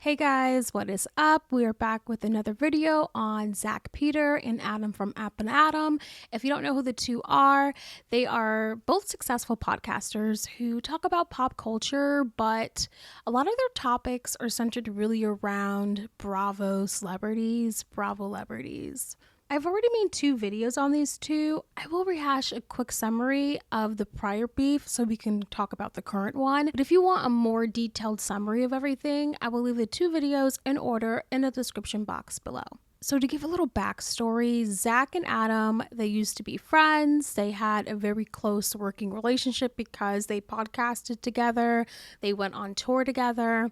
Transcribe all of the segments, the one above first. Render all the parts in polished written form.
Hey guys, what is up? We are back with another video on ZACK PETER and Adam from App and Adam. If you don't know who the two are, they are both successful podcasters who talk about pop culture, but a lot of their topics are centered really around Bravo celebrities, Bravo celebrities. I've already made 2 videos on these two. I will rehash a quick summary of the prior beef so we can talk about the current one. But if you want a more detailed summary of everything, I will leave the 2 videos in order in the description box below. So to give a little backstory, Zach and Adam, they used to be friends. They had a very close working relationship because they podcasted together. They went on tour together.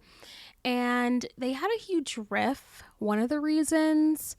And they had a huge riff. One of the reasons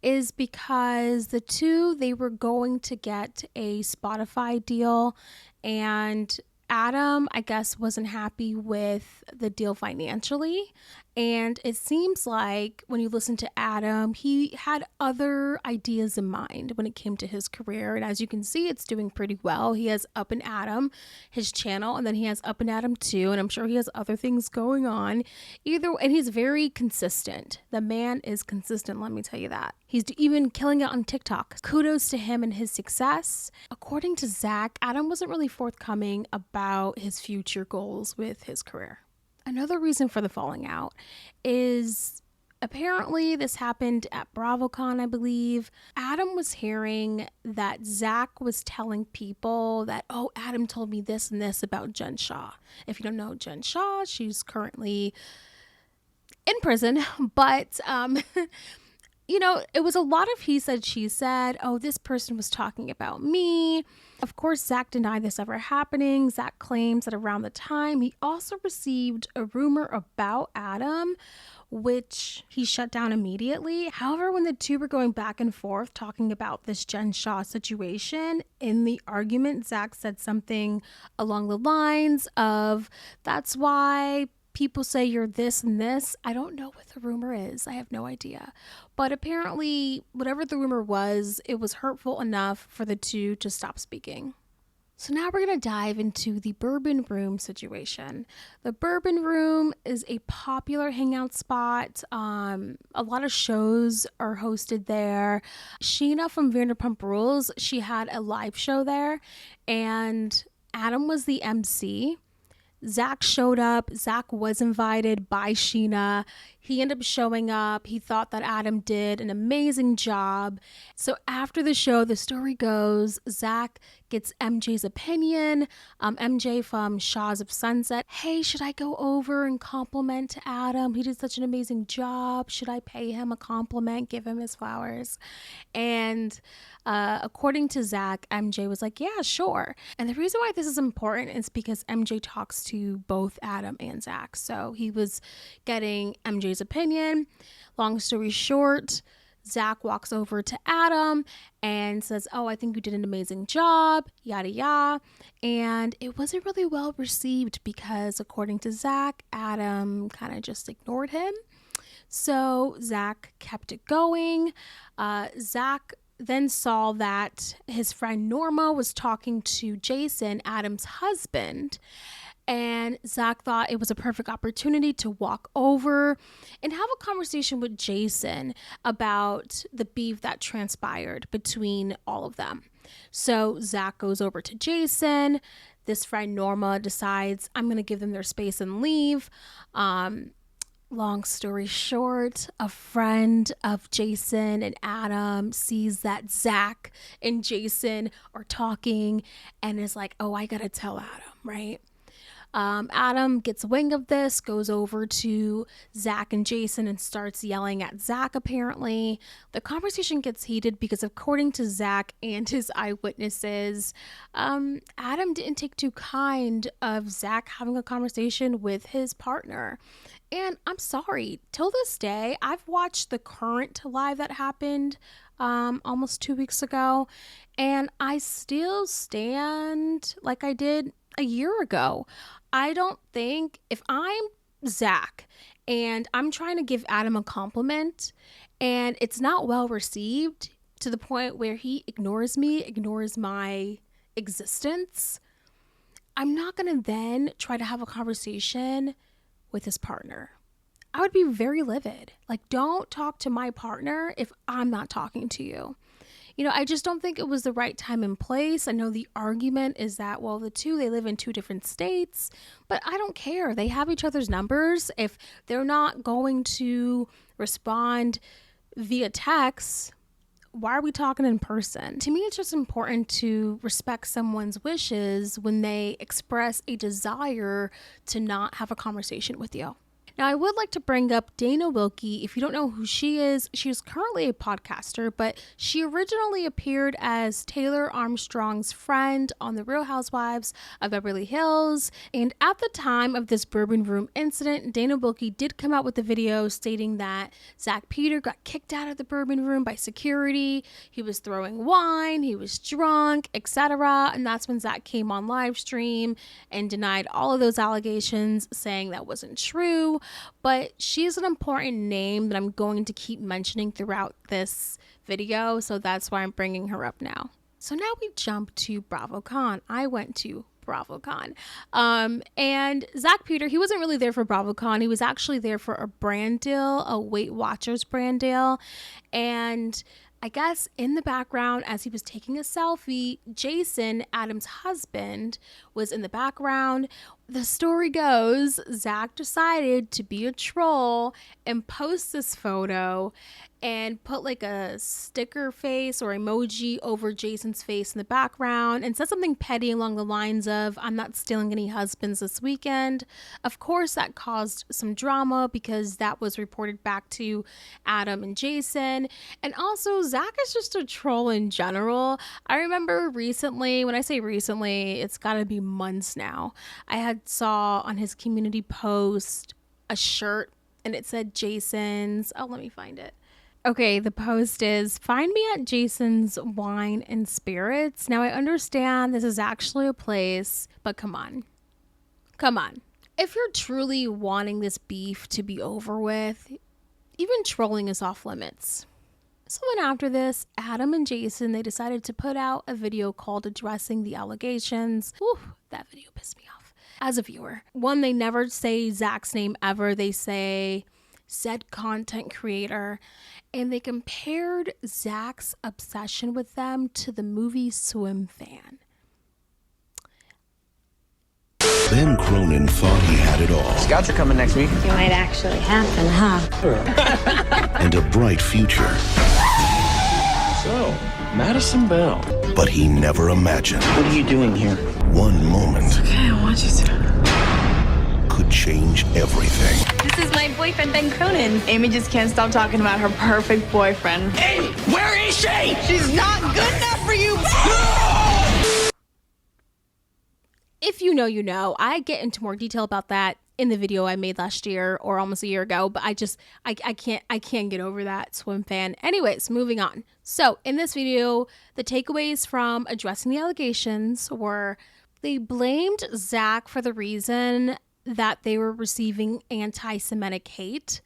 is because the two, they were going to get a Spotify deal, and Adam, I guess, wasn't happy with the deal financially. And it seems like when you listen to Adam, he had other ideas in mind when it came to his career. And as you can see, it's doing pretty well. He has Up and Adam, his channel, and then he has Up and Adam 2. And I'm sure he has other things going on. And he's very consistent. The man is consistent, let me tell you that. He's even killing it on TikTok. Kudos to him and his success. According to Zach, Adam wasn't really forthcoming about his future goals with his career. Another reason for the falling out is apparently this happened at BravoCon, I believe. Adam was hearing that Zach was telling people that, oh, Adam told me this and this about Jen Shah. If you don't know Jen Shah, she's currently in prison, but it was a lot of he said, she said. Oh, this person was talking about me. Of course, Zach denied this ever happening. Zach claims that around the time, he also received a rumor about Adam, which he shut down immediately. However, when the two were going back and forth talking about this Jen Shah situation, in the argument, Zach said something along the lines of, that's why people say you're this and this. I don't know what the rumor is. I have no idea. But apparently, whatever the rumor was, it was hurtful enough for the two to stop speaking. So now we're going to dive into the Bourbon Room situation. The Bourbon Room is a popular hangout spot. A lot of shows are hosted there. Sheena from Vanderpump Rules, she had a live show there, and Adam was the MC. Zach showed up. Zach was invited by Sheena. He ended up showing up. He thought that Adam did an amazing job. So after the show, the story goes, Zach gets MJ's opinion. MJ from Shaws of Sunset. Hey, should I go over and compliment Adam? He did such an amazing job. Should I pay him a compliment? Give him his flowers? And according to Zach, MJ was like, yeah, sure. And the reason why this is important is because MJ talks to both Adam and Zach. So he was getting MJ's opinion. Long story short, Zach walks over to Adam and says, oh, I think you did an amazing job, yada yada. And it wasn't really well received because according to Zach, Adam kind of just ignored him. So Zach kept it going. Zach then saw that his friend Norma was talking to Jason, Adam's husband. And Zach thought it was a perfect opportunity to walk over and have a conversation with Jason about the beef that transpired between all of them. So Zach goes over to Jason. This friend Norma decides, I'm going to give them their space and leave. Long story short, a friend of Jason and Adam sees that Zach and Jason are talking and is like, oh, I got to tell Adam, right? Adam gets wind of this, goes over to Zach and Jason and starts yelling at Zach, apparently. The conversation gets heated because according to Zach and his eyewitnesses, Adam didn't take too kind of Zach having a conversation with his partner. And I'm sorry, till this day, I've watched the current live that happened almost 2 weeks ago, and I still stand like I did a year ago. I don't think, if I'm Zach and I'm trying to give Adam a compliment and it's not well received to the point where he ignores me, ignores my existence, I'm not going to then try to have a conversation with his partner. I would be very livid. Like, don't talk to my partner if I'm not talking to you. You know, I just don't think it was the right time and place. I know the argument is that, well, they live in 2 different states, but I don't care. They have each other's numbers. If they're not going to respond via text, why are we talking in person? To me, it's just important to respect someone's wishes when they express a desire to not have a conversation with you. Now, I would like to bring up Dana Wilkie. If you don't know who she is currently a podcaster, but she originally appeared as Taylor Armstrong's friend on The Real Housewives of Beverly Hills. And at the time of this Bourbon Room incident, Dana Wilkie did come out with a video stating that ZACK PETER got kicked out of the Bourbon Room by security. He was throwing wine, he was drunk, etc. And that's when ZACK came on live stream and denied all of those allegations, saying that wasn't true. But she's an important name that I'm going to keep mentioning throughout this video, so that's why I'm bringing her up now. So now we jump to BravoCon. I went to BravoCon. And ZACK PETER, he wasn't really there for BravoCon. He was actually there for a brand deal, a Weight Watchers brand deal. And I guess in the background, as he was taking a selfie, Jason, Adam's husband, was in the background. The story goes, ZACK decided to be a troll and post this photo and put like a sticker face or emoji over Jason's face in the background and said something petty along the lines of, "I'm not stealing any husbands this weekend." Of course, that caused some drama because that was reported back to Adam and Jason. And also, ZACK is just a troll in general. I remember recently, when I say recently, it's gotta be months now, I had saw on his community post a shirt and it said Jason's, oh, let me find it. Okay, the post is, "Find me at Jason's Wine and Spirits." Now, I understand this is actually a place, but come on. Come on. If you're truly wanting this beef to be over with, even trolling is off limits. So then after this, Adam and Jason, they decided to put out a video called Addressing the Allegations. Whew, that video pissed me off as a viewer. One, they never say ZACK's name ever. They say said content creator. And they compared ZACK's obsession with them to the movie Swim Fan. Ben Cronin thought he had it all. Scouts are coming next week. It might actually happen, huh? And a bright future. So, Madison Bell. But he never imagined What are you doing here? one moment Okay, I want you to. could change everything. This is my boyfriend, Ben Cronin. Amy just can't stop talking about her perfect boyfriend. Amy, where is she? She's not good enough for you. If you know, you know. I get into more detail about that in the video I made last year or almost a year ago, but I can't get over that Swim Fan. Anyways, moving on. So in this video, the takeaways from Addressing the Allegations were they blamed ZACK for the reason that they were receiving anti-Semitic hate.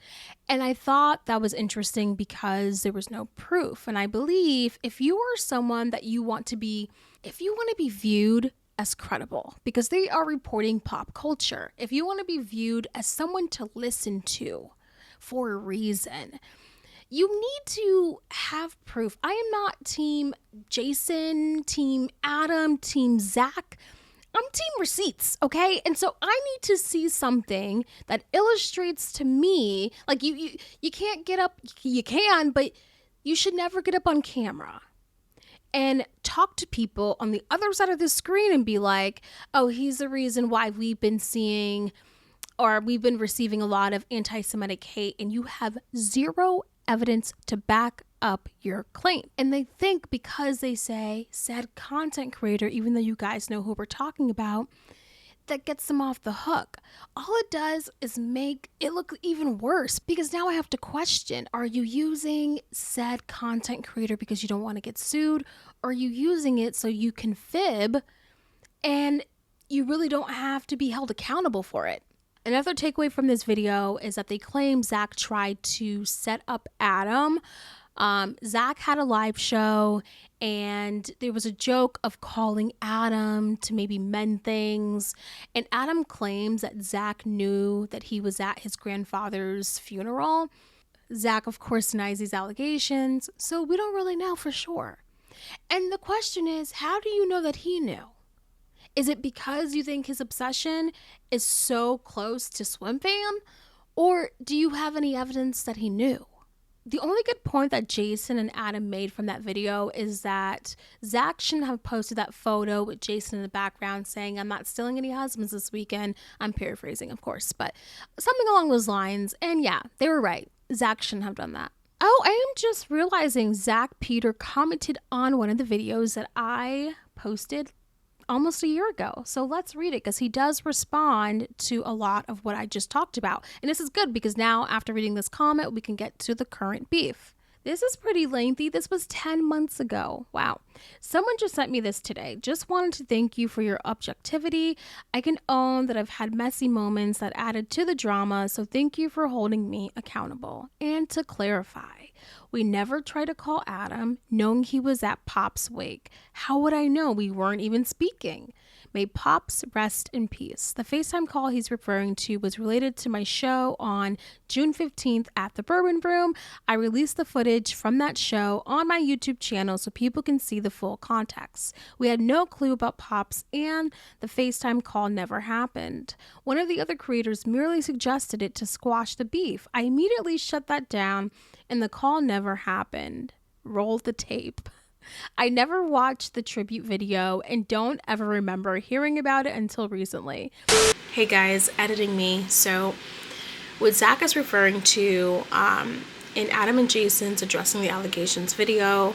And I thought that was interesting because there was no proof. And I believe if you are someone that you want to be viewed as credible, because they are reporting pop culture, if you want to be viewed as someone to listen to for a reason, you need to have proof. I am not team Jason, team Adam, team ZACK. I'm team receipts, okay? And so I need to see something that illustrates to me, like you can't get up, you can, but you should never get up on camera and talk to people on the other side of the screen and be like, oh, he's the reason why we've been seeing or we've been receiving a lot of anti-Semitic hate, and you have zero evidence to back up your claim. And they think because they say said content creator, even though you guys know who we're talking about, that gets them off the hook. All it does is make it look even worse, because now I have to question, are you using said content creator because you don't want to get sued? Or are you using it so you can fib and you really don't have to be held accountable for it? Another takeaway from this video is that they claim ZACK tried to set up Adam. ZACK had a live show, and there was a joke of calling Adam to maybe mend things. And Adam claims that ZACK knew that he was at his grandfather's funeral. ZACK, of course, denies these allegations, so we don't really know for sure. And the question is, how do you know that he knew? Is it because you think his obsession is so close to Swim Fan? Or do you have any evidence that he knew? The only good point that Jason and Adam made from that video is that ZACK shouldn't have posted that photo with Jason in the background saying, "I'm not stealing any husbands this weekend." I'm paraphrasing, of course, but something along those lines. And yeah, they were right. ZACK shouldn't have done that. Oh, I am just realizing ZACK Peter commented on one of the videos that I posted almost a year ago. So let's read it, because he does respond to a lot of what I just talked about. And this is good because now, after reading this comment, we can get to the current beef. This is pretty lengthy. This was 10 months ago. Wow. Someone just sent me this today. Just wanted to thank you for your objectivity. I can own that I've had messy moments that added to the drama, so thank you for holding me accountable. And to clarify, we never tried to call Adam knowing he was at Pop's wake. How would I know? We weren't even speaking. May Pops rest in peace. The FaceTime call he's referring to was related to my show on June 15th at the Bourbon Room. I released the footage from that show on my YouTube channel so people can see the full context. We had no clue about Pops, and the FaceTime call never happened. One of the other creators merely suggested it to squash the beef. I immediately shut that down, and the call never happened. Roll the tape. I never watched the tribute video and don't ever remember hearing about it until recently. Hey guys, editing me. So what ZACK is referring to in Adam and Jason's addressing the allegations video,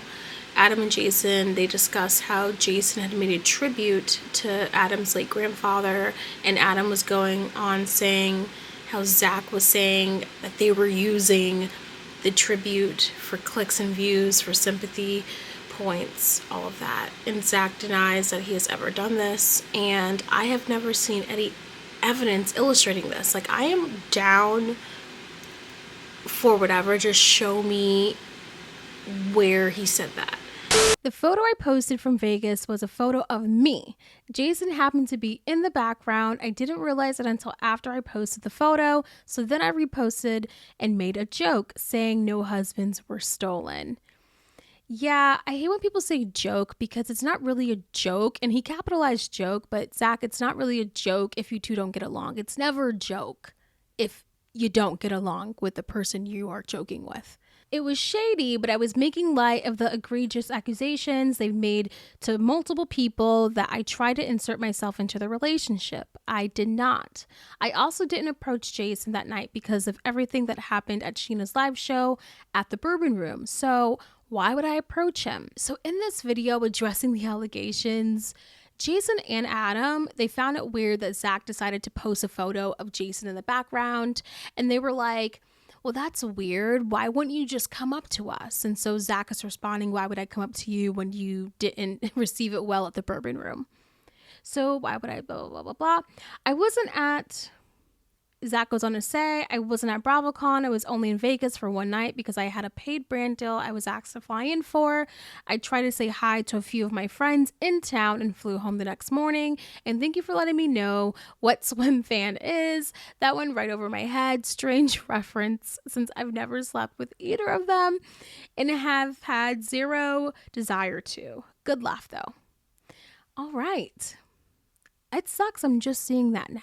Adam and Jason, they discuss how Jason had made a tribute to Adam's late grandfather, and Adam was going on saying how ZACK was saying that they were using the tribute for clicks and views, for sympathy points, all of that. And ZACK denies that he has ever done this, and I have never seen any evidence illustrating this. Like, I am down for whatever, just show me where he said that. The photo I posted from Vegas was a photo of me. Jason happened to be in the background. I didn't realize it until after I posted the photo, so then I reposted and made a joke saying no husbands were stolen. Yeah, I hate when people say joke because it's not really a joke, and he capitalized joke, but ZACK, it's not really a joke if you two don't get along. It's never a joke if you don't get along with the person you are joking with. It was shady, but I was making light of the egregious accusations they've made to multiple people that I tried to insert myself into the relationship. I did not. I also didn't approach Jason that night because of everything that happened at Sheena's live show at the Bourbon Room. So why would I approach him? So in this video addressing the allegations, Jason and Adam, they found it weird that ZACK decided to post a photo of Jason in the background, and they were like, well, that's weird. Why wouldn't you just come up to us? And so ZACK is responding, why would I come up to you when you didn't receive it well at the Bourbon Room? So why would I blah, blah, blah, blah. I wasn't at, ZACK goes on to say, I wasn't at BravoCon. I was only in Vegas for one night because I had a paid brand deal I was asked to fly in for. I tried to say hi to a few of my friends in town and flew home the next morning. And thank you for letting me know what Swim Fan is. That went right over my head. Strange reference since I've never slept with either of them and have had zero desire to. Good laugh though. All right. It sucks. I'm just seeing that now.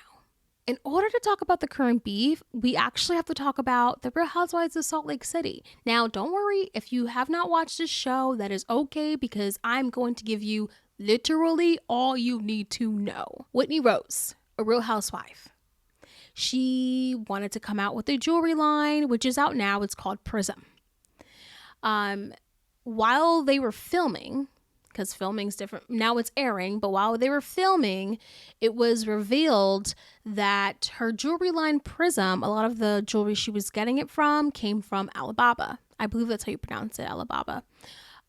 In order to talk about the current beef, we actually have to talk about the Real Housewives of Salt Lake City. Now, don't worry, if you have not watched this show, that is okay, because I'm going to give you literally all you need to know. Whitney Rose, a Real Housewife. She wanted to come out with a jewelry line, which is out now. It's called Prism. While they were filming, because filming's different. Now it's airing, but while they were filming, it was revealed that her jewelry line Prism, a lot of the jewelry she was getting it from came from Alibaba. I believe that's how you pronounce it, Alibaba.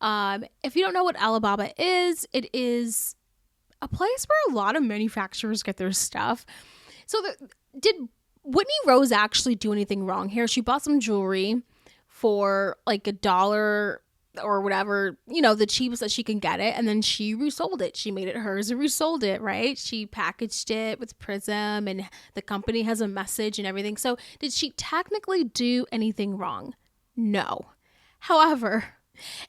If you don't know what Alibaba is, it is a place where a lot of manufacturers get their stuff. So did Whitney Rose actually do anything wrong here? She bought some jewelry for like $1 or whatever, you know, the cheapest that she can get it. And then she resold it. She made it hers and resold it, right? She packaged it with Prism and the company has a message and everything. So did she technically do anything wrong? No. However,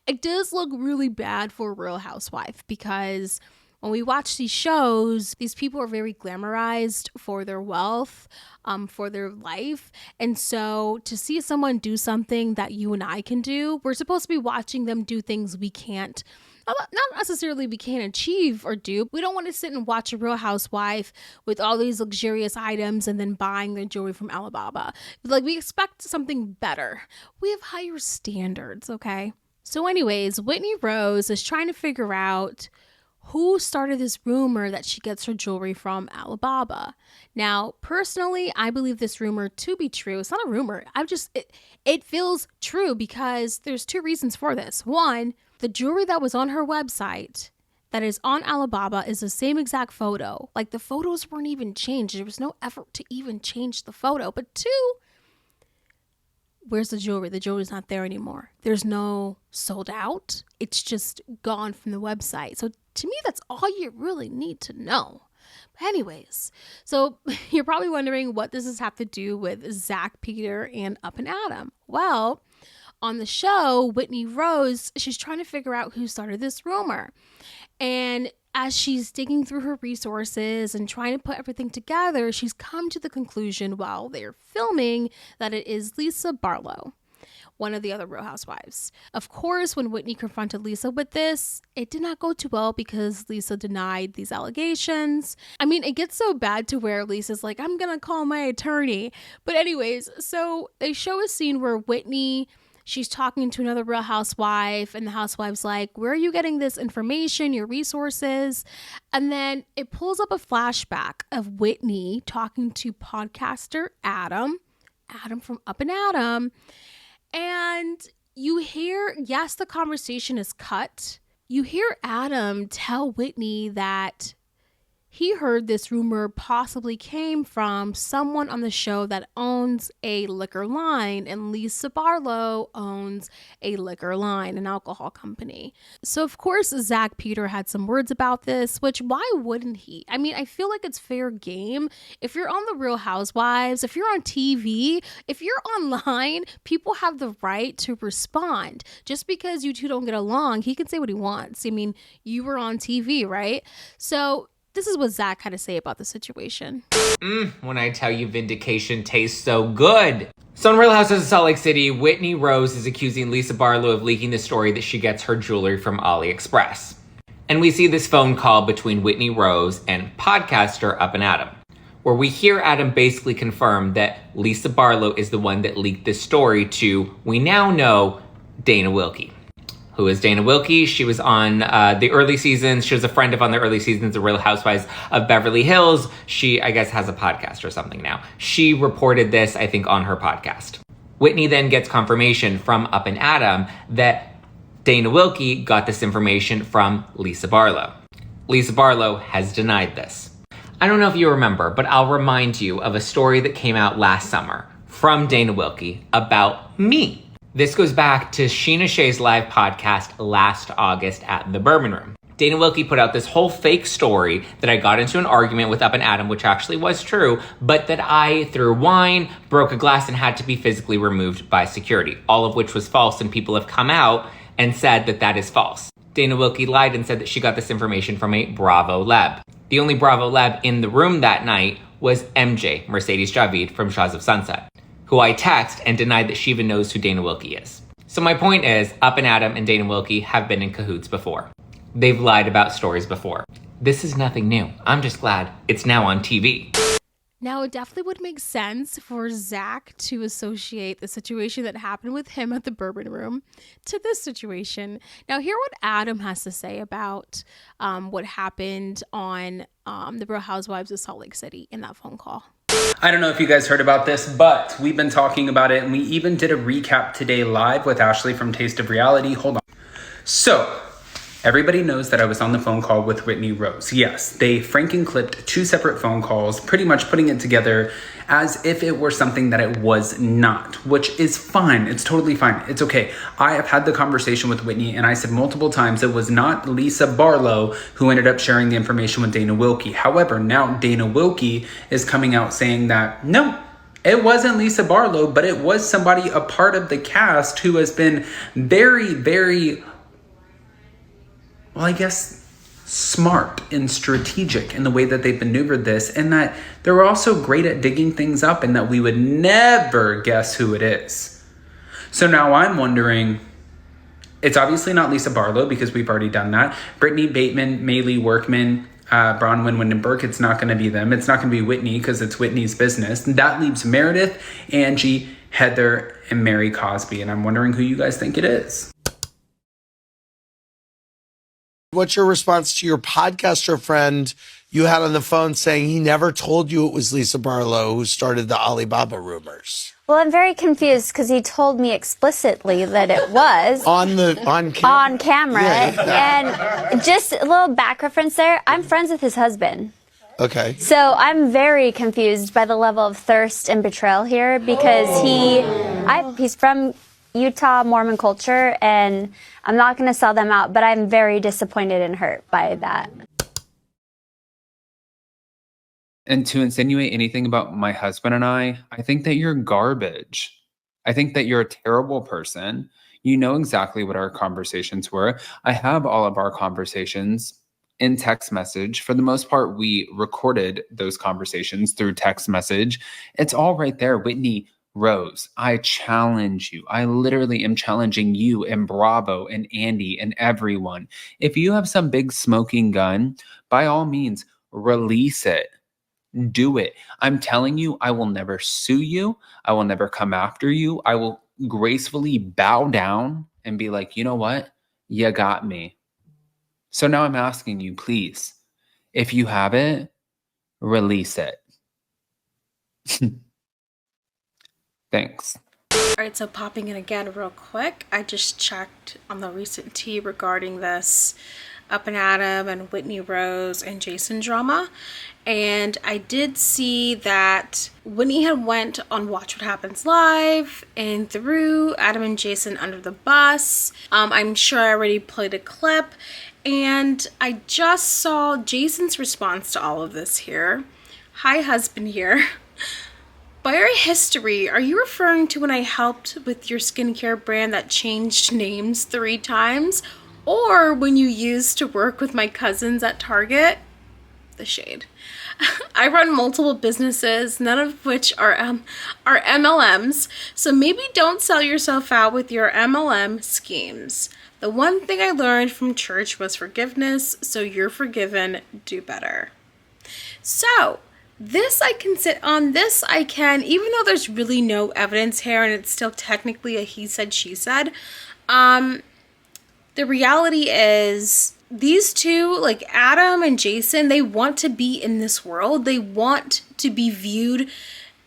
it does look really bad for a Real Housewife because when we watch these shows, these people are very glamorized for their wealth, for their life. And so to see someone do something that you and I can do, we're supposed to be watching them do things we can't, not necessarily we can't achieve or do. We don't want to sit and watch a Real Housewife with all these luxurious items and then buying their jewelry from Alibaba. Like, we expect something better. We have higher standards, okay? So anyways, Whitney Rose is trying to figure out who started this rumor that she gets her jewelry from Alibaba. Now, personally, I believe this rumor to be true. It's not a rumor. It feels true because there's 2 reasons for this. One, the jewelry that was on her website that is on Alibaba is the same exact photo. Like, the photos weren't even changed. There was no effort to even change the photo. But 2, where's the jewelry? The jewelry's not there anymore. There's no sold out. It's just gone from the website. So to me, that's all you really need to know. But anyways, so you're probably wondering what does this have to do with ZACK PETER and Up and Adam? Well, on the show, Whitney Rose, she's trying to figure out who started this rumor. And as she's digging through her resources and trying to put everything together, she's come to the conclusion while they're filming that it is Lisa Barlow, one of the other Real Housewives. Of course, when Whitney confronted Lisa with this, it did not go too well because Lisa denied these allegations. I mean, it gets so bad to where Lisa's like, I'm gonna call my attorney. But anyways, so they show a scene where Whitney, she's talking to another Real Housewife, and the housewife's like, where are you getting this information, your resources? And then it pulls up a flashback of Whitney talking to podcaster Adam from Up and Adam. And you hear, yes, the conversation is cut. You hear Adam tell Whitney that he heard this rumor possibly came from someone on the show that owns a liquor line, and Lisa Barlow owns a liquor line, an alcohol company. So of course, ZACK PETER had some words about this, which why wouldn't he? I mean, I feel like it's fair game. If you're on the Real Housewives, if you're on TV, if you're online, people have the right to respond. Just because you two don't get along, he can say what he wants. I mean, you were on TV, right? So this is what Zach had to say about the situation. When I tell you vindication tastes so good. So in Real Housewives of Salt Lake City, Whitney Rose is accusing Lisa Barlow of leaking the story that she gets her jewelry from AliExpress. And we see this phone call between Whitney Rose and podcaster Up and Adam, where we hear Adam basically confirm that Lisa Barlow is the one that leaked this story to, we now know, Dana Wilkie. Who is Dana Wilkie? She was on the early seasons. She was a friend of on the early seasons of Real Housewives of Beverly Hills. She, I guess, has a podcast or something now. She reported this, I think, on her podcast. Whitney then gets confirmation from Up and Adam that Dana Wilkie got this information from Lisa Barlow. Lisa Barlow has denied this. I don't know if you remember, but I'll remind you of a story that came out last summer from Dana Wilkie about me. This goes back to Sheena Shea's live podcast last August at the Bourbon Room. Dana Wilkie put out this whole fake story that I got into an argument with Up and Adam, which actually was true, but that I threw wine, broke a glass, and had to be physically removed by security, all of which was false, and people have come out and said that that is false. Dana Wilkie lied and said that she got this information from a Bravo Lab. The only Bravo Lab in the room that night was MJ, Mercedes Javid from Shahs of Sunset, who I text and denied that she even knows who Dana Wilkie is. So my point is, Up and Adam and Dana Wilkie have been in cahoots before. They've lied about stories before. This is nothing new. I'm just glad it's now on TV. Now, it definitely would make sense for Zach to associate the situation that happened with him at the Bourbon Room to this situation. Now, hear what Adam has to say about what happened on the Real Housewives of Salt Lake City in that phone call. I don't know if you guys heard about this, but we've been talking about it, and we even did a recap today live with Ashley from Taste of Reality. Hold on. So, Everybody knows that I was on the phone call with Whitney Rose. Yes, they franken-clipped 2 separate phone calls, pretty much putting it together as if it were something that it was not, which is fine. It's totally fine. It's okay. I have had the conversation with Whitney, and I said multiple times it was not Lisa Barlow who ended up sharing the information with Dana Wilkie. However, now Dana Wilkie is coming out saying that, no, it wasn't Lisa Barlow, but it was somebody, a part of the cast, who has been very, very, well, I guess, smart and strategic in the way that they've maneuvered this, and that they're also great at digging things up, and that we would never guess who it is. So now I'm wondering, it's obviously not Lisa Barlow because we've already done that. Brittany Bateman, Maylee Workman, Bronwyn Windenberg, it's not going to be them. It's not going to be Whitney because it's Whitney's business. That leaves Meredith, Angie, Heather, and Mary Cosby, and I'm wondering who you guys think it is. What's your response to your podcaster friend you had on the phone saying he never told you it was Lisa Barlow who started the Alibaba rumors? Well, I'm very confused because he told me explicitly that it was on camera. Yeah. And just a little back reference there. I'm friends with his husband. Okay. So I'm very confused by the level of thirst and betrayal here because he's from Utah Mormon culture, and I'm not going to sell them out, but I'm very disappointed and hurt by that. And to insinuate anything about my husband and I think that you're garbage. I think that you're a terrible person. You know exactly what our conversations were. I have all of our conversations in text message. For the most part, we recorded those conversations through text message. It's all right there. Whitney Rose, I challenge you. I literally am challenging you and Bravo and Andy and everyone. If you have some big smoking gun, by all means, release it. Do it. I'm telling you, I will never sue you. I will never come after you. I will gracefully bow down and be like, you know what? You got me. So now I'm asking you, please, if you have it, release it. Thanks. All right, so popping in again real quick, I just checked on the recent tea regarding this Up and Adam and Whitney Rose and Jason drama, and I did see that Whitney had went on Watch What Happens Live and threw Adam and Jason under the bus. I'm sure I already played a clip, and I just saw Jason's response to all of this here. Hi, husband here. By our history, are you referring to when I helped with your skincare brand that changed names 3 times? Or when you used to work with my cousins at Target? The shade. I run multiple businesses, none of which are MLMs, so maybe don't sell yourself out with your MLM schemes. The one thing I learned from church was forgiveness, so you're forgiven, do better. So, this I can sit on, this I can, even though there's really no evidence here and it's still technically a he said, she said, the reality is these two, like Adam and Jason, they want to be in this world. They want to be viewed,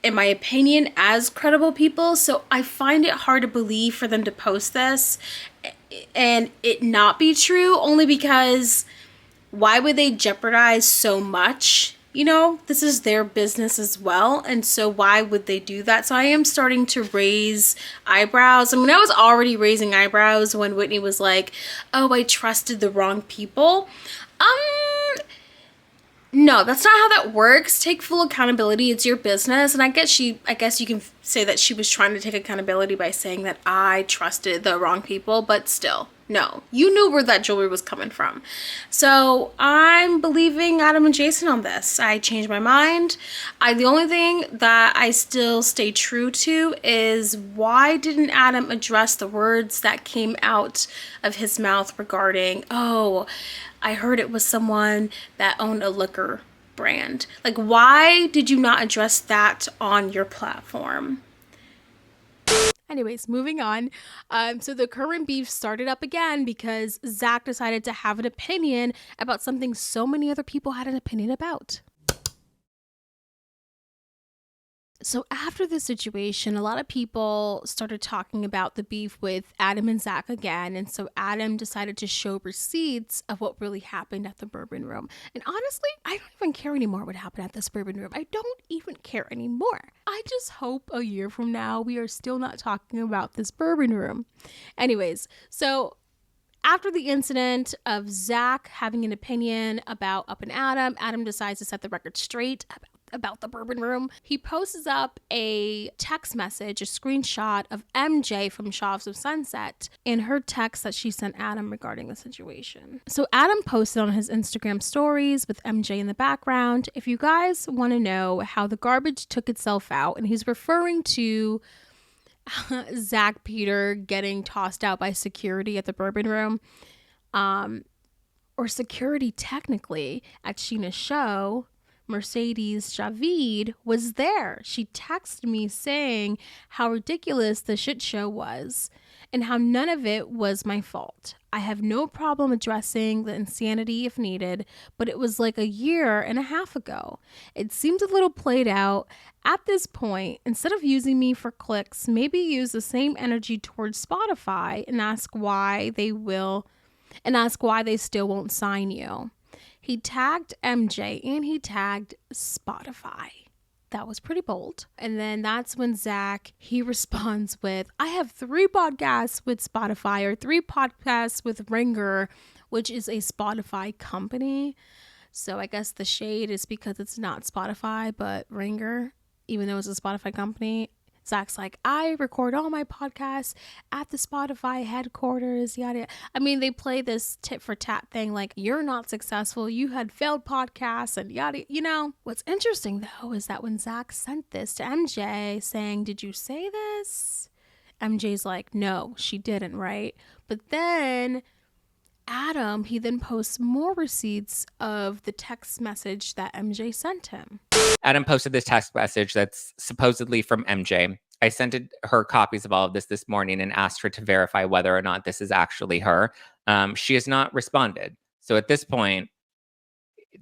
in my opinion, as credible people. So I find it hard to believe for them to post this and it not be true, only because why would they jeopardize so much? You know, this is their business as well, and so why would they do that? So I am starting to raise eyebrows. I mean, I was already raising eyebrows when Whitney was like, oh, I trusted the wrong people. No, that's not how that works. Take full accountability. It's your business. And I guess you can say that she was trying to take accountability by saying that I trusted the wrong people, but still, no. You knew where that jewelry was coming from. So I'm believing Adam and Jason on this. I changed my mind. The only thing that I still stay true to is why didn't Adam address the words that came out of his mouth regarding, oh, I heard it was someone that owned a liquor brand. Like, why did you not address that on your platform? Anyways, moving on. So the current beef started up again because Zach decided to have an opinion about something so many other people had an opinion about. So after this situation, a lot of people started talking about the beef with Adam and Zach again. And so Adam decided to show receipts of what really happened at the Bourbon Room. And honestly, I don't even care anymore what happened at this Bourbon Room. I don't even care anymore. I just hope a year from now we are still not talking about this Bourbon Room. Anyways, so after the incident of Zach having an opinion about Up and Adam, Adam decides to set the record straight about the Bourbon Room. He posts up a text message, a screenshot of MJ from Shaws of Sunset in her text that she sent Adam regarding the situation. So Adam posted on his Instagram stories with MJ in the background. If you guys want to know how the garbage took itself out, and he's referring to ZACK PETER getting tossed out by security at the Bourbon Room, or security technically at Sheena's show. Mercedes Javid was there. She texted me saying how ridiculous the shit show was and how none of it was my fault. I have no problem addressing the insanity if needed, but it was like a year and a half ago. It seems a little played out. At this point, instead of using me for clicks, maybe use the same energy towards Spotify and ask why they still won't sign you. He tagged MJ and he tagged Spotify. That was pretty bold. And then that's when Zach, he responds with, I have 3 podcasts with Spotify, or 3 podcasts with Ringer, which is a Spotify company. So I guess the shade is because it's not Spotify, but Ringer, even though it's a Spotify company. Zach's like, I record all my podcasts at the Spotify headquarters, yada, yada. I mean, they play this tit for tat thing like, you're not successful, you had failed podcasts, and yada. You know, what's interesting though is that when Zach sent this to MJ saying, did you say this? MJ's like, no, she didn't, right? But then Adam, he then posts more receipts of the text message that MJ sent him. Adam posted this text message that's supposedly from MJ. I sent her copies of all of this morning and asked her to verify whether or not this is actually her. She has not responded. So at this point,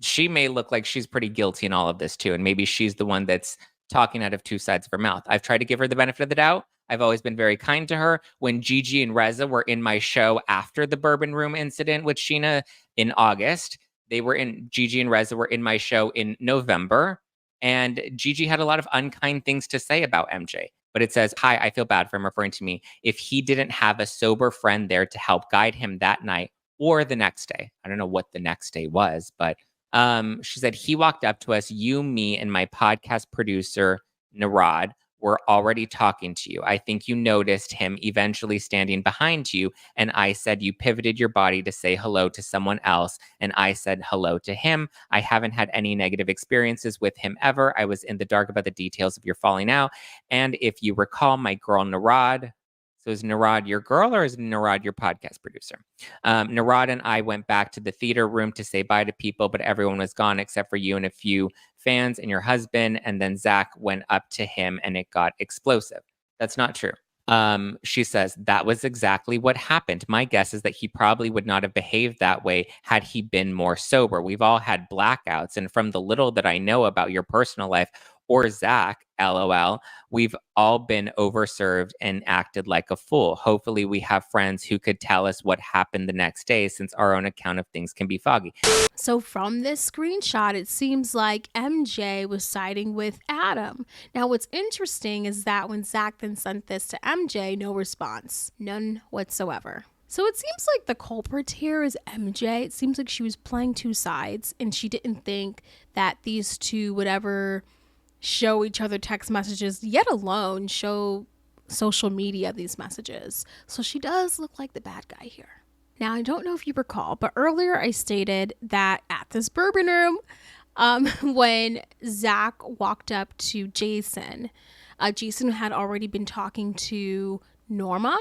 she may look like she's pretty guilty in all of this too. And maybe she's the one that's talking out of 2 sides of her mouth. I've tried to give her the benefit of the doubt. I've always been very kind to her. When Gigi and Reza were in my show after the Bourbon Room incident with Sheena in August, Gigi and Reza were in my show in November. And Gigi had a lot of unkind things to say about MJ. But it says, hi, I feel bad for him referring to me. If he didn't have a sober friend there to help guide him that night or the next day. I don't know what the next day was, but she said, he walked up to us, you, me, and my podcast producer, Narad, were already talking to you. I think you noticed him eventually standing behind you. And I said you pivoted your body to say hello to someone else. And I said hello to him. I haven't had any negative experiences with him ever. I was in the dark about the details of your falling out. And if you recall, my girl Narad, so is Narad your girl or is Narad your podcast producer? Narad and I went back to the theater room to say bye to people, but everyone was gone except for you and a few fans and your husband. And then Zach went up to him and it got explosive. That's not true. She says, that was exactly what happened. My guess is that he probably would not have behaved that way had he been more sober. We've all had blackouts. And from the little that I know about your personal life, or Zach, LOL, we've all been overserved and acted like a fool. Hopefully we have friends who could tell us what happened the next day, since our own account of things can be foggy. So from this screenshot, it seems like MJ was siding with Adam. Now, what's interesting is that when Zach then sent this to MJ, no response, none whatsoever. So it seems like the culprit here is MJ. It seems like she was playing 2 sides and she didn't think that these two would ever show each other text messages, yet alone show social media these messages. So she does look like the bad guy here. Now, I don't know if you recall, but earlier I stated that at this Bourbon Room, when Zach walked up to Jason, Jason had already been talking to Norma.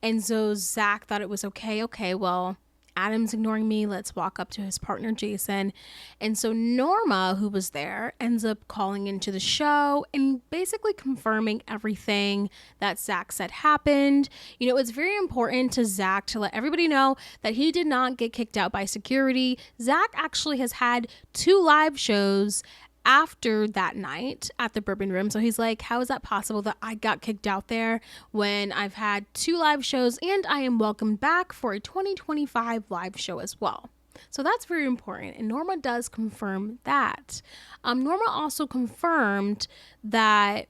And so Zach thought it was okay, well, Adam's ignoring me. Let's walk up to his partner, Jason. And so Norma, who was there, ends up calling into the show and basically confirming everything that Zach said happened. You know, it's very important to Zach to let everybody know that he did not get kicked out by security. Zach actually has had 2 live shows after that night at the Bourbon Room. So he's like, how is that possible that I got kicked out there when I've had 2 live shows and I am welcomed back for a 2025 live show as well? So that's very important. And Norma does confirm that. Norma also confirmed that,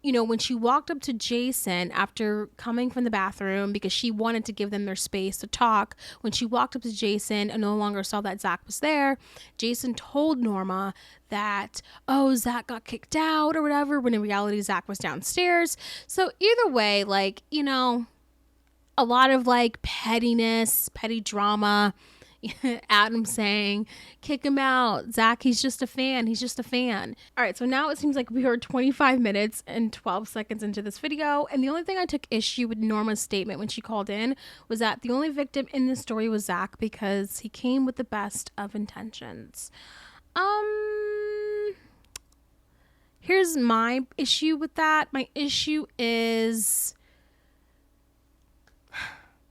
you know, when she walked up to Jason after coming from the bathroom, because she wanted to give them their space to talk, when she walked up to Jason and no longer saw that Zach was there, Jason told Norma that, oh, Zach got kicked out or whatever, when in reality Zach was downstairs. So either way, like, you know, a lot of like pettiness, petty drama. Adam saying, kick him out, Zach, he's just a fan. All right, so now it seems like we are 25 minutes and 12 seconds into this video, and the only thing I took issue with Norma's statement when she called in was that the only victim in this story was Zach because he came with the best of intentions. Here's my issue with that. My issue is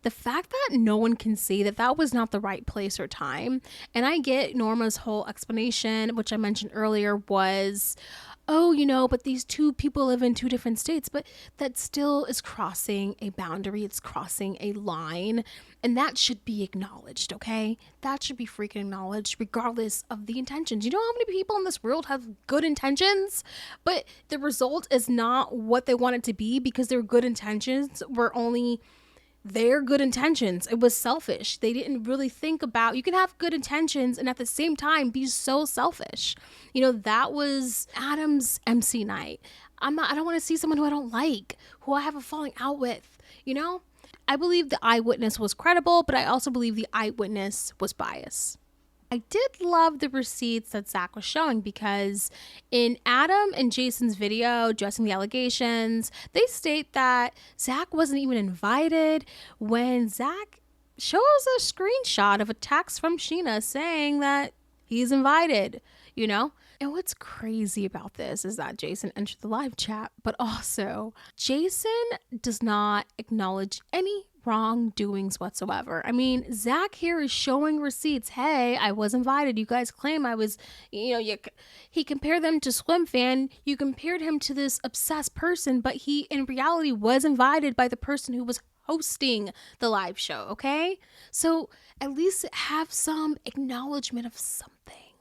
the fact that no one can see that that was not the right place or time. And I get Norma's whole explanation, which I mentioned earlier, was, oh, you know, but these 2 people live in 2 different states, but that still is crossing a boundary. It's crossing a line, and that should be acknowledged, okay? That should be freaking acknowledged regardless of the intentions. You know how many people in this world have good intentions, but the result is not what they want it to be because their good intentions were only their good intentions. It was selfish. They didn't really think about, you can have good intentions and at the same time be so selfish. You know, that was Adam's MC night. I don't want to see someone who I don't like, who I have a falling out with, you know? I believe the eyewitness was credible, but I also believe the eyewitness was biased. I did love the receipts that Zach was showing because in Adam and Jason's video addressing the allegations, they state that Zach wasn't even invited when Zach shows a screenshot of a text from Sheena saying that he's invited, you know? And what's crazy about this is that Jason entered the live chat, but also Jason does not acknowledge any wrongdoings whatsoever. I mean, Zach here is showing receipts. Hey, I was invited. You guys claim I was, you know, he compared them to Swim Fan. You compared him to this obsessed person, but he in reality was invited by the person who was hosting the live show, okay? So at least have some acknowledgement of something,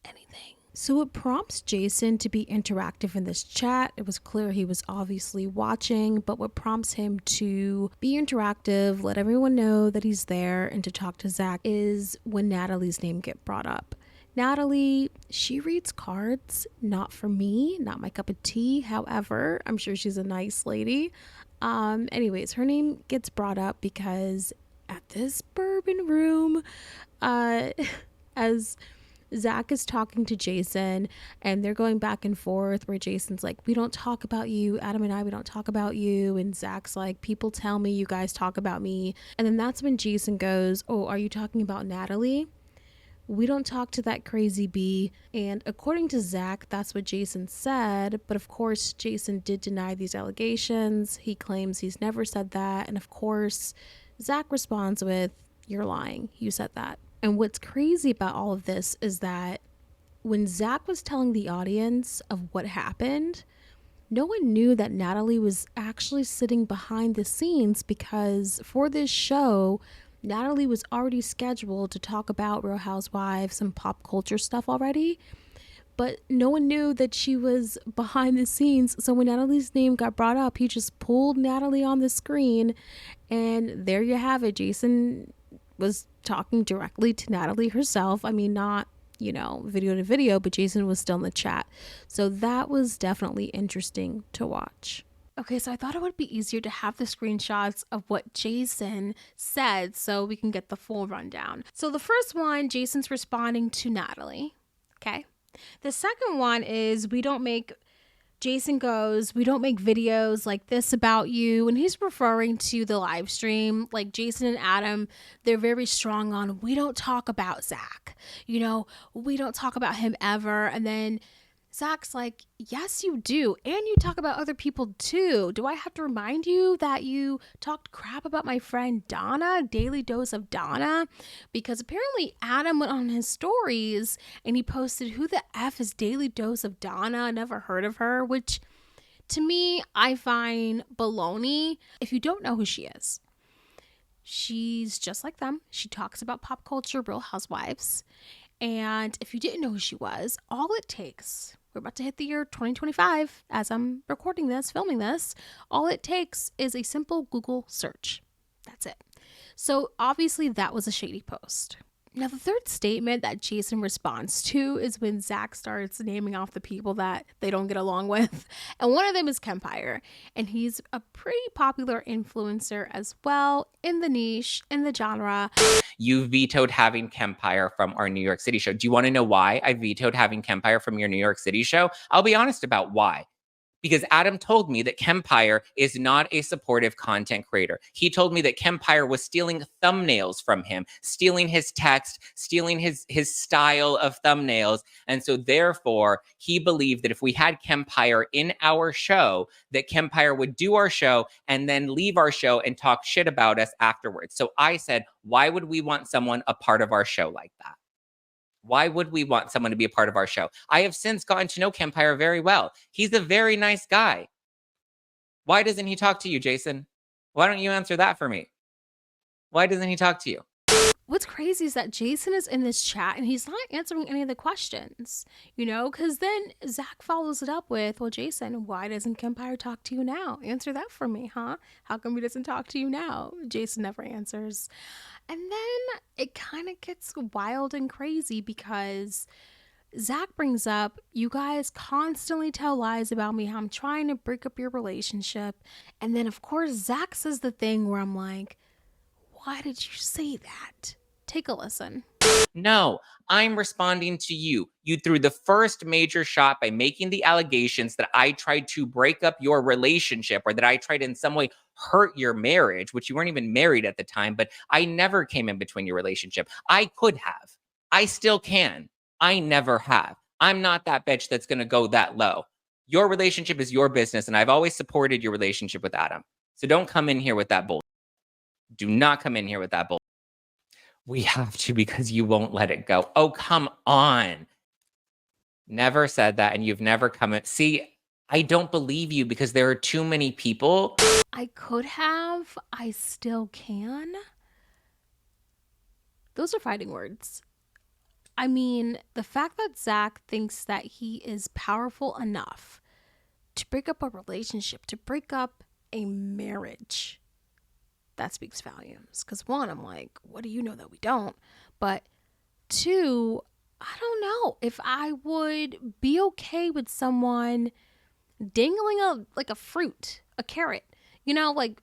anything. So it prompts Jason to be interactive in this chat. It was clear he was obviously watching, but what prompts him to be interactive, let everyone know that he's there, and to talk to Zach is when Natalie's name get brought up. Natalie, she reads cards, not for me, not my cup of tea. However, I'm sure she's a nice lady. Anyways, her name gets brought up because at this Bourbon Room, as Zach is talking to Jason and they're going back and forth where Jason's like, we don't talk about you, Adam and I, we don't talk about you, and Zach's like, people tell me you guys talk about me. And then that's when Jason goes, oh, are you talking about Natalie? We don't talk to that crazy bee. And according to Zach, that's what Jason said, but of course Jason did deny these allegations. He claims he's never said that, and of course Zach responds with, you're lying, you said that. And what's crazy about all of this is that when Zach was telling the audience of what happened, no one knew that Natalie was actually sitting behind the scenes, because for this show, Natalie was already scheduled to talk about Real Housewives and pop culture stuff already, but no one knew that she was behind the scenes. So when Natalie's name got brought up, he just pulled Natalie on the screen, and there you have it. Jason was talking directly to Natalie herself. I mean, not, you know, video to video, but Jason was still in the chat. So that was definitely interesting to watch. Okay, so I thought it would be easier to have the screenshots of what Jason said so we can get the full rundown. So the first one, Jason's responding to Natalie. Okay. The second one is, Jason goes, we don't make videos like this about you. And he's referring to the live stream. Like Jason and Adam, they're very strong on, we don't talk about Zach. You know, we don't talk about him ever. And then Zach's like, yes, you do. And you talk about other people too. Do I have to remind you that you talked crap about my friend Donna, Daily Dose of Donna? Because apparently Adam went on his stories and he posted, who the F is Daily Dose of Donna? Never heard of her, which to me, I find baloney. If you don't know who she is, she's just like them. She talks about pop culture, Real Housewives. And if you didn't know who she was, all it takes, we're about to hit the year 2025 as I'm recording this, filming this, all it takes is a simple Google search. That's it. So obviously that was a shady post. Now, the third statement that Jason responds to is when Zach starts naming off the people that they don't get along with. And one of them is Kempire. And he's a pretty popular influencer as well in the niche, in the genre. You vetoed having Kempire from our New York City show. Do you want to know why I vetoed having Kempire from your New York City show? I'll be honest about why. Because Adam told me that Kempire is not a supportive content creator. He told me that Kempire was stealing thumbnails from him, stealing his text, stealing his style of thumbnails. And so therefore, he believed that if we had Kempire in our show, that Kempire would do our show and then leave our show and talk shit about us afterwards. So I said, why would we want someone a part of our show like that? Why would we want someone to be a part of our show? I have since gotten to know Kempire very well. He's a very nice guy. Why doesn't he talk to you, Jason? Why don't you answer that for me? Why doesn't he talk to you? What's crazy is that Jason is in this chat and he's not answering any of the questions, you know, because then Zach follows it up with, well, Jason, why doesn't Kempire talk to you now? Answer that for me, huh? How come he doesn't talk to you now? Jason never answers. And then it kind of gets wild and crazy because Zach brings up, you guys constantly tell lies about me, how I'm trying to break up your relationship. And then, of course, Zach says the thing where I'm like, why did you say that? Take a listen. No, I'm responding to you. You threw the first major shot by making the allegations that I tried to break up your relationship or that I tried in some way hurt your marriage, which you weren't even married at the time, but I never came in between your relationship. I could have. I still can. I never have. I'm not that bitch that's going to go that low. Your relationship is your business, and I've always supported your relationship with Adam. So don't come in here with that bullshit. Do not come in here with that bullshit. We have to because you won't let it go. Oh, come on. Never said that, and you've never come in. See, I don't believe you because there are too many people. I could have. I still can. Those are fighting words. I mean, the fact that Zach thinks that he is powerful enough to break up a relationship, to break up a marriage, that speaks volumes. Because one, I'm like, what do you know that we don't? But two, I don't know if I would be okay with someone dangling a fruit, a carrot. You know, like,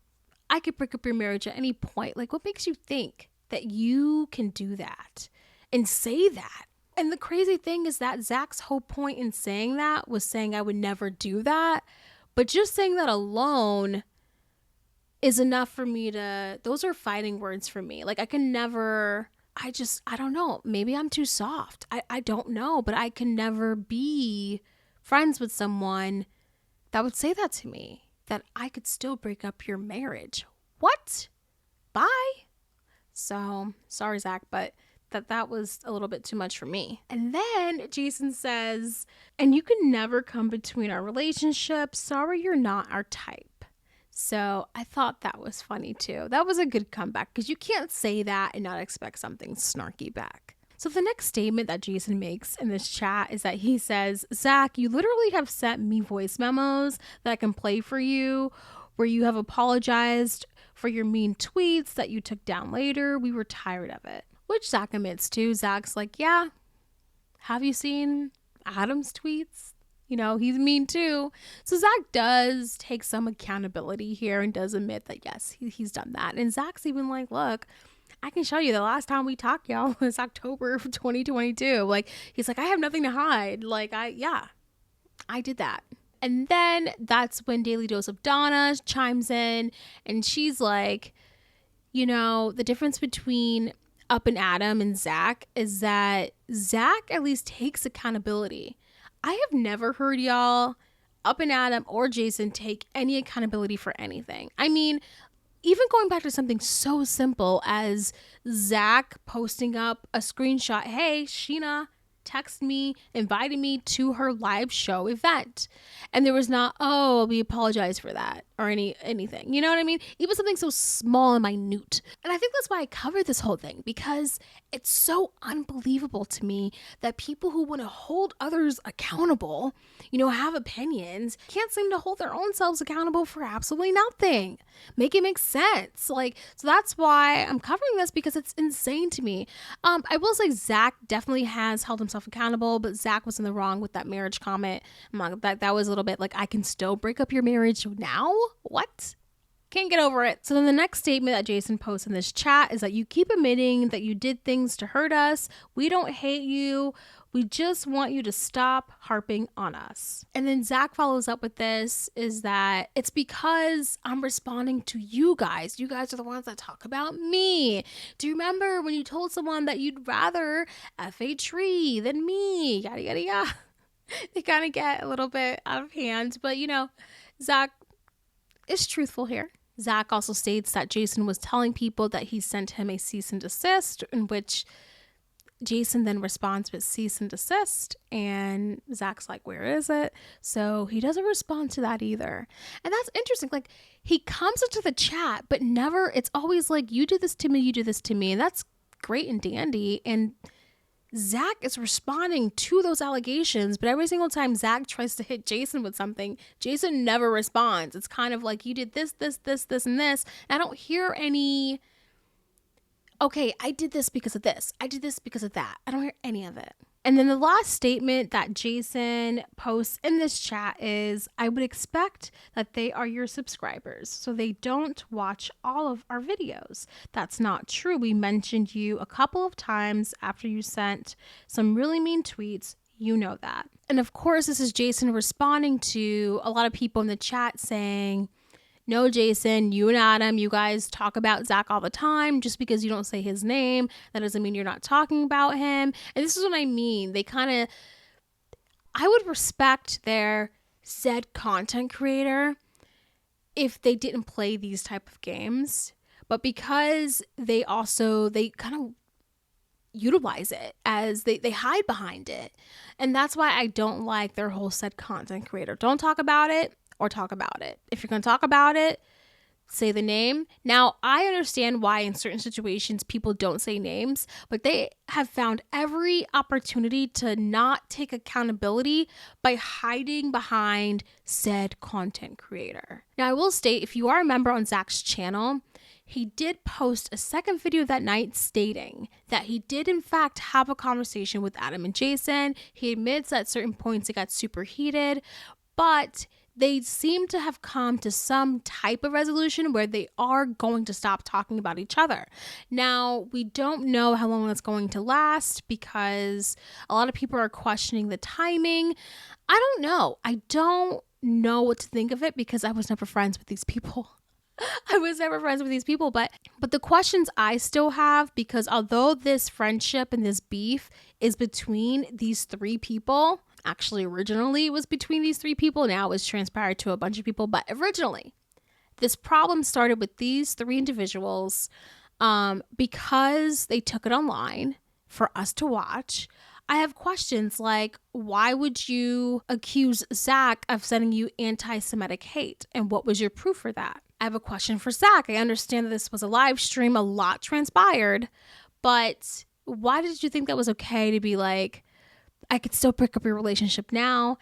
I could break up your marriage at any point. Like, what makes you think that you can do that and say that? And the crazy thing is that Zach's whole point in saying that was saying I would never do that. But just saying that alone is enough for me to, those are fighting words for me. Like, I can never, I don't know. Maybe I'm too soft. I don't know, but I can never be friends with someone that would say that to me, that I could still break up your marriage. What? Bye. So sorry, Zach, but that was a little bit too much for me. And then Jason says, and you can never come between our relationship. Sorry, you're not our type. So I thought that was funny too. That was a good comeback because you can't say that and not expect something snarky back. So the next statement that Jason makes in this chat is that he says, Zach, you literally have sent me voice memos that I can play for you where you have apologized for your mean tweets that you took down later. We were tired of it. Which Zach admits to. Zach's like, yeah, have you seen Adam's tweets? You know, he's mean too. So Zach does take some accountability here and does admit that, yes, he's done that. And Zach's even like, look, I can show you the last time we talked, y'all, was October of 2022. Like, he's like, I have nothing to hide. Like, I did that. And then that's when Daily Dose of Donna chimes in and she's like, you know, the difference between Up and Adam and Zach is that Zach at least takes accountability. I have never heard y'all, Up and Adam or Jason, take any accountability for anything. I mean, even going back to something so simple as Zach posting up a screenshot, hey, Sheena texted me, invited me to her live show event. And there was not, oh, we apologize for that or anything. You know what I mean? Even something so small and minute. And I think that's why I covered this whole thing, because it's so unbelievable to me that people who want to hold others accountable, you know, have opinions, can't seem to hold their own selves accountable for absolutely nothing. Make it make sense. Like, so that's why I'm covering this, because it's insane to me. I will say Zach definitely has held himself accountable, but Zach was in the wrong with that marriage comment. That was a little bit like, I can still break up your marriage now? What? Can't get over it. So then the next statement that Jason posts in this chat is that you keep admitting that you did things to hurt us. We don't hate you. We just want you to stop harping on us. And then Zach follows up with this, is that it's because I'm responding to you guys. You guys are the ones that talk about me. Do you remember when you told someone that you'd rather F a tree than me? Yada, yada, yada. They kind of get a little bit out of hand, but you know, Zach is truthful here. Zach also states that Jason was telling people that he sent him a cease and desist, in which Jason then responds with cease and desist, and Zach's like, where is it? So he doesn't respond to that either. And that's interesting. Like, he comes into the chat, but never, it's always like, you do this to me, you do this to me. And that's great and dandy. And Zach is responding to those allegations, but every single time Zach tries to hit Jason with something, Jason never responds. It's kind of like, you did this, this, this, this, and this. And I don't hear any, okay, I did this because of this. I did this because of that. I don't hear any of it. And then the last statement that Jason posts in this chat is, I would expect that they are your subscribers, so they don't watch all of our videos. That's not true. We mentioned you a couple of times after you sent some really mean tweets. You know that. And of course, this is Jason responding to a lot of people in the chat saying, no, Jason, you and Adam, you guys talk about Zach all the time. Just because you don't say his name, that doesn't mean you're not talking about him. And this is what I mean. They kind of, I would respect their said content creator if they didn't play these type of games. But because they kind of utilize it as they hide behind it. And that's why I don't like their whole said content creator. Don't talk about it. Or talk about it. If you're going to talk about it, say the name. Now, I understand why in certain situations people don't say names, but they have found every opportunity to not take accountability by hiding behind said content creator. Now, I will state, if you are a member on Zach's channel, he did post a second video that night stating that he did in fact have a conversation with Adam and Jason. He admits that at certain points it got super heated, but they seem to have come to some type of resolution where they are going to stop talking about each other. Now, we don't know how long that's going to last because a lot of people are questioning the timing. I don't know. I don't know what to think of it because I was never friends with these people. But the questions I still have, because although this friendship and this beef is between these three people, actually originally it was between these three people, now it's transpired to a bunch of people, but originally this problem started with these three individuals because they took it online for us to watch. I have questions like, why would you accuse Zach of sending you anti-Semitic hate? And what was your proof for that? I have a question for Zach. I understand that this was a live stream, a lot transpired, but why did you think that was okay to be like, I could still break up your relationship now?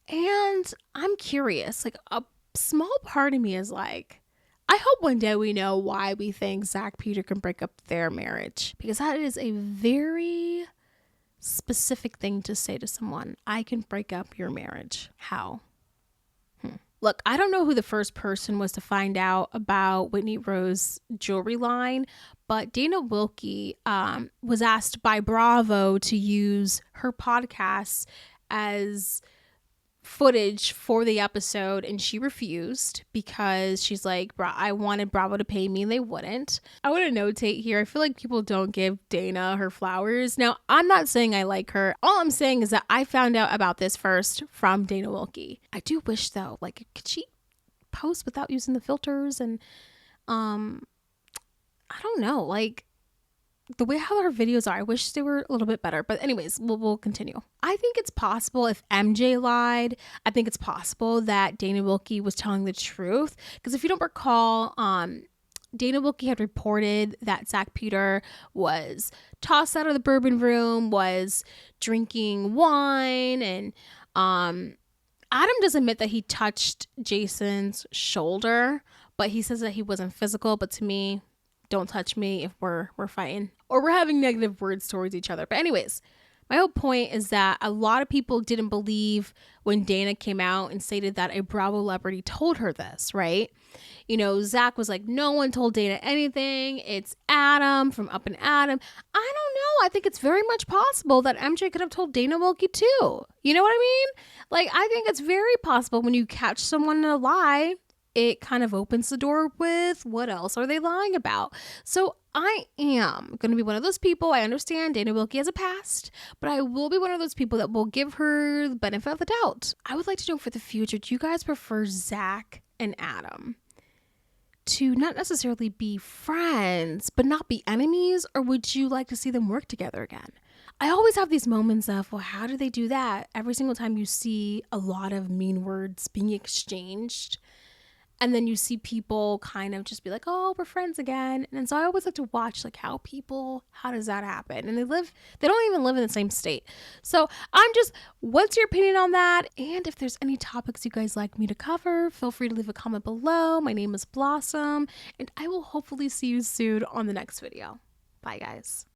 And I'm curious, like a small part of me is like, I hope one day we know why we think ZACK PETER can break up their marriage, because that is a very specific thing to say to someone. I can break up your marriage. How? Look, I don't know who the first person was to find out about Whitney Rose jewelry line, but Dana Wilkie was asked by Bravo to use her podcast as footage for the episode and she refused because she's like, I wanted Bravo to pay me and they wouldn't. I want to notate here, I feel like people don't give Dana her flowers. Now, I'm not saying I like her. All I'm saying is that I found out about this first from Dana Wilkie. I do wish though, like, could she post without using the filters? And I don't know, like, the way how her videos are, I wish they were a little bit better. But anyways, we'll continue. I think it's possible if MJ lied, I think it's possible that Dana Wilkie was telling the truth. Because if you don't recall, Dana Wilkie had reported that ZACK PETER was tossed out of the Bourbon Room, was drinking wine, and Adam does admit that he touched Jason's shoulder, but he says that he wasn't physical. But to me, don't touch me if we're fighting or we're having negative words towards each other. But anyways, my whole point is that a lot of people didn't believe when Dana came out and stated that a Bravo celebrity told her this, right? You know, Zach was like, no one told Dana anything. It's Adam from Up and Adam. I don't know. I think it's very much possible that MJ could have told Dana Wilkie too. You know what I mean? Like, I think it's very possible when you catch someone in a lie, it kind of opens the door with what else are they lying about? So I am going to be one of those people. I understand Dana Wilkie has a past, but I will be one of those people that will give her the benefit of the doubt. I would like to know for the future, do you guys prefer Zach and Adam to not necessarily be friends, but not be enemies? Or would you like to see them work together again? I always have these moments of, well, how do they do that? Every single time you see a lot of mean words being exchanged, and then you see people kind of just be like, oh, we're friends again. And so I always like to watch like how does that happen? And they don't even live in the same state. So what's your opinion on that? And if there's any topics you guys like me to cover, feel free to leave a comment below. My name is Blossom, and I will hopefully see you soon on the next video. Bye, guys.